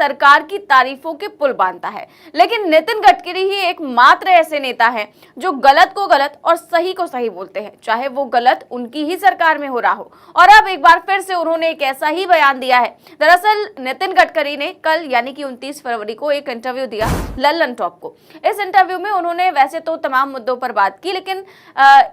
सरकार की तारीफों के पुल बांधता है। लेकिन नितिन गडकरी ही एकमात्र ऐसे नेता हैं जो गलत को गलत और सही को सही बोलते हैं, चाहे वो गलत उनकी ही सरकार में हो रहा हो। और अब एक बार फिर से उन्होंने एक ऐसा ही बयान दिया है। दरअसल नितिन गडकरी ने कल यानी कि 29 फरवरी को एक इंटरव्यू दिया लल्लन टॉप को। इस इंटरव्यू में उन्होंने वैसे तो तमाम मुद्दों पर बात की, लेकिन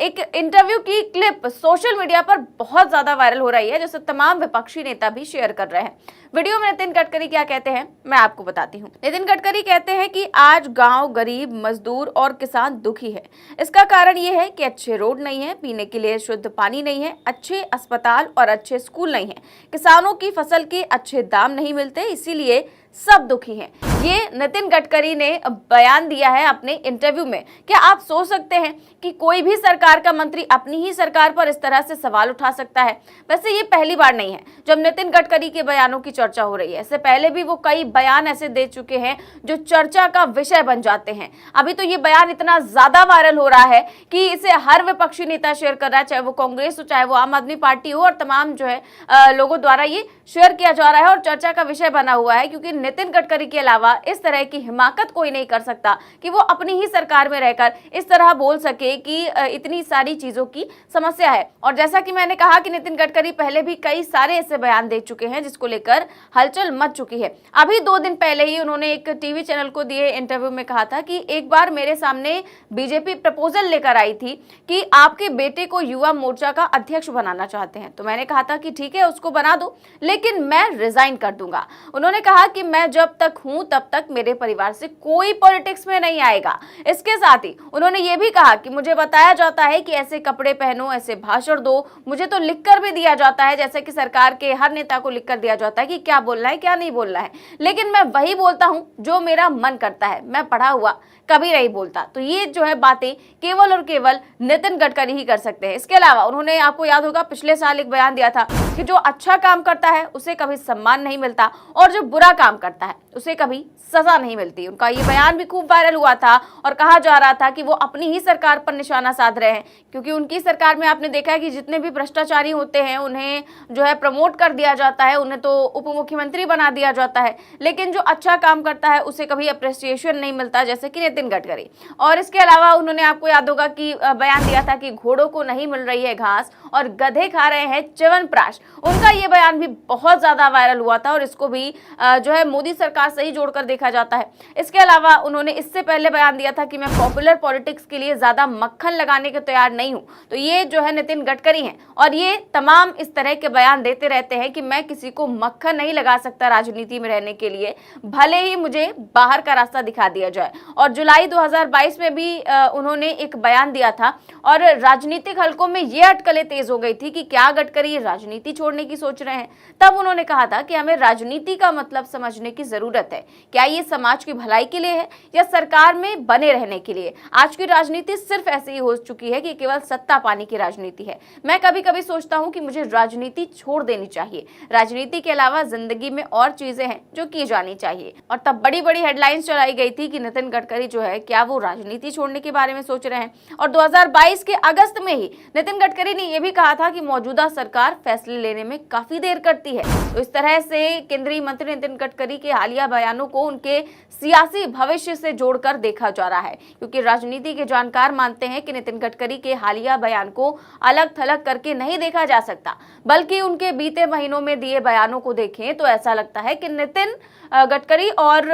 एक इंटरव्यू की क्लिप सोशल मीडिया पर बहुत ज्यादा वायरल हो रही है, जिसे तमाम विपक्षी नेता भी शेयर कर रहे हैं। वीडियो में नितिन गडकरी क्या कहते हैं मैं आपको बताती हूँ। नितिन गडकरी कहते हैं कि आज गांव गरीब, मजदूर और किसान दुखी है। इसका कारण ये है कि अच्छे रोड नहीं है, पीने के लिए शुद्ध पानी नहीं है, अच्छे अस्पताल और अच्छे स्कूल नहीं है, किसानों की फसल के अच्छे दाम नहीं मिलते, इसीलिए सब दुखी हैं। ये नितिन गडकरी ने बयान दिया है अपने इंटरव्यू में। क्या आप सोच सकते हैं कि कोई भी सरकार का मंत्री अपनी ही सरकार पर इस तरह से सवाल उठा सकता है? वैसे ये पहली बार नहीं है जब नितिन गडकरी के बयानों की चर्चा हो रही है। इससे पहले भी वो कई बयान ऐसे दे चुके हैं जो चर्चा का विषय बन जाते हैं। अभी तो ये बयान इतना ज्यादा वायरल हो रहा है कि इसे हर विपक्षी नेता शेयर कर रहा है, चाहे वो कांग्रेस हो, चाहे वो आम आदमी पार्टी हो, और तमाम जो है लोगों द्वारा ये शेयर किया जा रहा है और चर्चा का विषय बना हुआ है। क्योंकि नितिन गडकरी के अलावा इस तरह की हिमाकत कोई नहीं कर सकता कि वो अपनी ही सरकार में रहकर इस तरह बोल सके कि इतनी सारी चीजों की समस्या है। और जैसा कि मैंने कहा कि नितिन गडकरी पहले भी कई सारे ऐसे बयान दे चुके हैं जिसको लेकर हलचल मच चुकी है। अभी 2 दिन पहले ही उन्होंने एक टीवी चैनल को दिए इंटरव्यू में कहा था कि एक बार मेरे सामने बीजेपी प्रपोजल लेकर आई थी कि आपके बेटे को युवा मोर्चा का अध्यक्ष बनाना चाहते हैं, तो मैंने कहा था कि ठीक है, उसको बना दो, लेकिन मैं रिजाइन कर दूंगा। उन्होंने कहा कि मैं जब तक हूं तब तक मेरे परिवार से कोई पॉलिटिक्स में नहीं आएगा। इसके साथ ही उन्होंने ये भी कहा कि मुझे बताया जाता है कि ऐसे कपड़े पहनो, ऐसे भाषण दो, मुझे तो लिखकर भी दिया जाता है, जैसे कि सरकार के हर नेता को लिखकर दिया जाता है कि क्या बोलना है क्या नहीं बोलना है, लेकिन मैं वही बोलता हूं जो मेरा मन करता है, मैं पढ़ा हुआ कभी नहीं बोलता। तो ये जो है बातें केवल और केवल नितिन गडकरी ही कर सकते हैं। इसके अलावा उन्होंने, आपको याद होगा, पिछले साल एक बयान दिया था कि जो अच्छा काम करता है उसे कभी सम्मान नहीं मिलता और जो बुरा काम करता है उसे कभी सजा नहीं मिलती। उनका ये बयान भी खूब वायरल हुआ था और कहा जा रहा था कि वो अपनी ही सरकार पर निशाना साध रहे हैं, क्योंकि उनकी सरकार में आपने देखा है कि जितने भी भ्रष्टाचारी होते हैं उन्हें जो है प्रमोट कर दिया जाता है, उन्हें तो उप मुख्यमंत्री बना दिया जाता है, लेकिन जो अच्छा काम करता है उसे कभी अप्रिसिएशन नहीं मिलता, जैसे कि नितिन गडकरी। और इसके अलावा उन्होंने, आपको याद होगा कि बयान दिया था कि घोड़ों को नहीं मिल रही है घास और गधे खा रहे हैं च्यवनप्राश। उनका ये बयान भी बहुत ज्यादा वायरल हुआ था और इसको भी जो है मोदी सरकार से ही जोड़कर देखा जाता है। इसके अलावा उन्होंने इससे पहले बयान दिया था कि मैं पॉपुलर पॉलिटिक्स के लिए ज्यादा मक्खन लगाने के तैयार नहीं हूं। तो ये जो है नितिन गडकरी हैं और ये तमाम इस तरह के बयान देते रहते हैं कि मैं किसी को मक्खन नहीं लगा सकता राजनीति में रहने के लिए, भले ही मुझे बाहर का रास्ता दिखा दिया जाए। और जुलाई 2022 में भी उन्होंने एक बयान दिया था और राजनीतिक हलकों में ये अटकलें तेज हो गई थी कि क्या गडकरी राजनीति छोड़ने की सोच रहे हैं। तब उन्होंने कहा था कि हमें राजनीति का मतलब समझने की जरूरत है, क्या ये समाज की भलाई के लिए है या सरकार में बने रहने के लिए। आज की राजनीति सिर्फ ऐसे ही हो चुकी है कि केवल सत्ता पाने की राजनीति है। मैं कभी कभी सोचता हूं कि मुझे राजनीति छोड़ देनी चाहिए, राजनीति के अलावा जिंदगी में और चीजें हैं जो की जानी चाहिए। और तब बड़ी बड़ी हेडलाइंस चलाई गई थी कि नितिन गडकरी जो है क्या वो राजनीति छोड़ने के बारे में सोच रहे हैं। और 2022 के अगस्त में ही नितिन गडकरी ने यह भी कहा था कि मौजूदा सरकार फैसले लेने में काफी देर करती है। तो इस तरह से केंद्रीय मंत्री नितिन गडकरी के हालिया बयानों को उनके सियासी भविष्य से जोड़कर देखा जा रहा है, क्योंकि राजनीति के जानकार मानते हैं कि नितिन गडकरी के हालिया बयान को अलग थलग करके नहीं देखा जा सकता, बल्कि उनके बीते महीनों में दिए बयानों को देखें तो ऐसा लगता है कि नितिन गडकरी और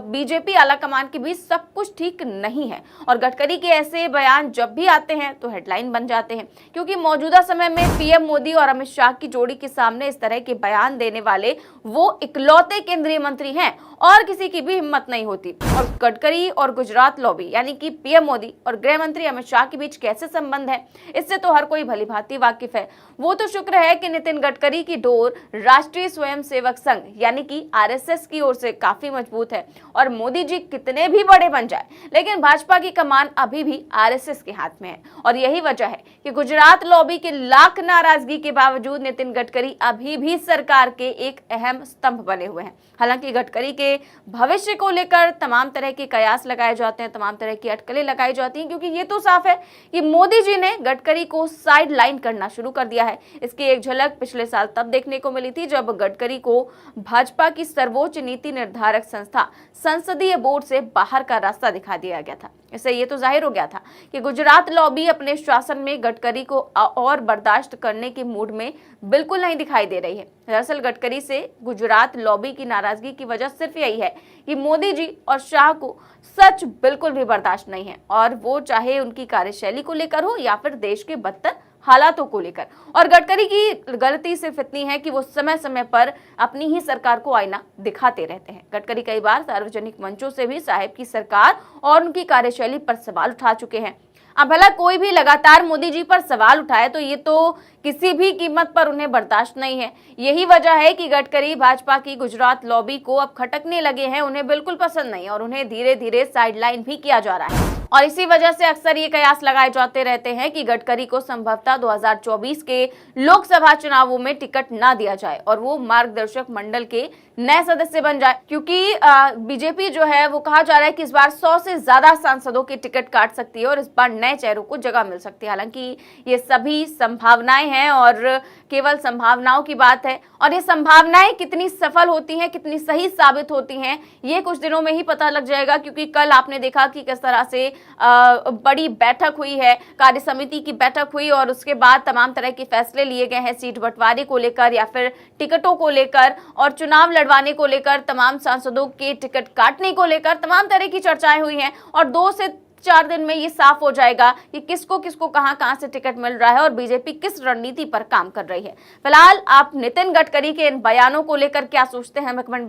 बीजेपी आलाकमान के बीच सब कुछ ठीक नहीं है। और गडकरी के ऐसे बयान जब भी आते हैं तो हेडलाइन बन जाते हैं, क्योंकि मौजूदा समय में पीएम मोदी और अमित शाह की जोड़ी के सामने इस तरह के बयान देने वाले वो इकलौते केंद्रीय मंत्री हैं और किसी की भी हिम्मत नहीं होती। और गडकरी और गुजरात लॉबी यानी कि पीएम मोदी और गृह मंत्री अमित शाह के बीच कैसे संबंध है, इससे तो हर कोई भली भांति वाकिफ है। वो तो शुक्र है कि नितिन गडकरी की डोर राष्ट्रीय स्वयंसेवक संघ यानी कि आरएसएस की ओर से काफी मजबूत है। और मोदी जी कितने भी बड़े बन जाए, लेकिन भाजपा की कमान अभी भी आरएसएस के हाथ में है। और यही वजह है कि गुजरात लॉबी के कि लाख नाराजगी के बावजूद नितिन गडकरी अभी भी सरकार के एक अहम स्तंभ बने हुए हैं। हालांकि गडकरी के भविष्य को लेकर तमाम तरह के कयास लगाए जाते हैं, तमाम तरह की अटकलें लगाई जाती हैं, क्योंकि ये तो साफ है कि मोदी जी ने गडकरी को साइड लाइन करना शुरू कर दिया है। इसकी एक झलक पिछले साल तब देखने को मिली थी जब गडकरी को भाजपा की सर्वोच्च नीति निर्धारक संस्था संसदीय बोर्ड से बाहर का रास्ता दिखा दिया गया था। इससे ये तो जाहिर हो गया था कि गुजरात लॉबी अपने शासन में गडकरी को और बर्दाश्त करने के मूड में बिल्कुल नहीं दिखाई दे रही है। दरअसल गडकरी से गुजरात लॉबी की नाराजगी की वजह सिर्फ यही है कि मोदी जी और शाह को सच बिल्कुल भी बर्दाश्त नहीं है, और वो चाहे उनकी कार्यशैली को लेकर हो या फिर देश के बदतर हालातों को लेकर। और गडकरी की गलती सिर्फ इतनी है कि वो समय समय पर अपनी ही सरकार को आईना दिखाते रहते हैं। गडकरी कई बार सार्वजनिक मंचों से भी साहिब की सरकार और उनकी कार्यशैली पर सवाल उठा चुके हैं। अब भला कोई भी लगातार मोदी जी पर सवाल उठाए तो ये तो किसी भी कीमत पर उन्हें बर्दाश्त नहीं है। यही वजह है कि गडकरी भाजपा की गुजरात लॉबी को अब खटकने लगे हैं, उन्हें बिल्कुल पसंद नहीं और उन्हें धीरे धीरे साइडलाइन भी किया जा रहा है। और इसी वजह से अक्सर ये कयास लगाए जाते रहते हैं कि गडकरी को संभवतः 2024 के लोकसभा चुनावों में टिकट ना दिया जाए और वो मार्गदर्शक मंडल के नए सदस्य बन जाए, क्योंकि बीजेपी जो है वो कहा जा रहा है कि इस बार 100 से ज्यादा सांसदों के टिकट काट सकती है और इस बार नए चेहरों को जगह मिल सकती है। हालांकि ये सभी संभावनाएं हैं और केवल संभावनाओं की बात है, और ये संभावनाएं कितनी सफल होती हैं, कितनी सही साबित होती हैं, ये कुछ दिनों में ही पता लग जाएगा। क्योंकि कल आपने देखा कि किस तरह से बड़ी बैठक हुई है, कार्य समिति की बैठक हुई और उसके बाद तमाम तरह के फैसले लिए गए हैं सीट बंटवारे को लेकर या फिर टिकटों को लेकर और चुनाव लड़वाने को लेकर, तमाम सांसदों के टिकट काटने को लेकर तमाम तरह की चर्चाएं हुई हैं। और 2 से 4 दिन में ये साफ हो जाएगा कि किसको किसको कहां से टिकट मिल रहा है और बीजेपी किस रणनीति पर काम कर रही है। फिलहाल आप नितिन गडकरी के इन बयानों को लेकर क्या सोचते हैं, हमें कमेंट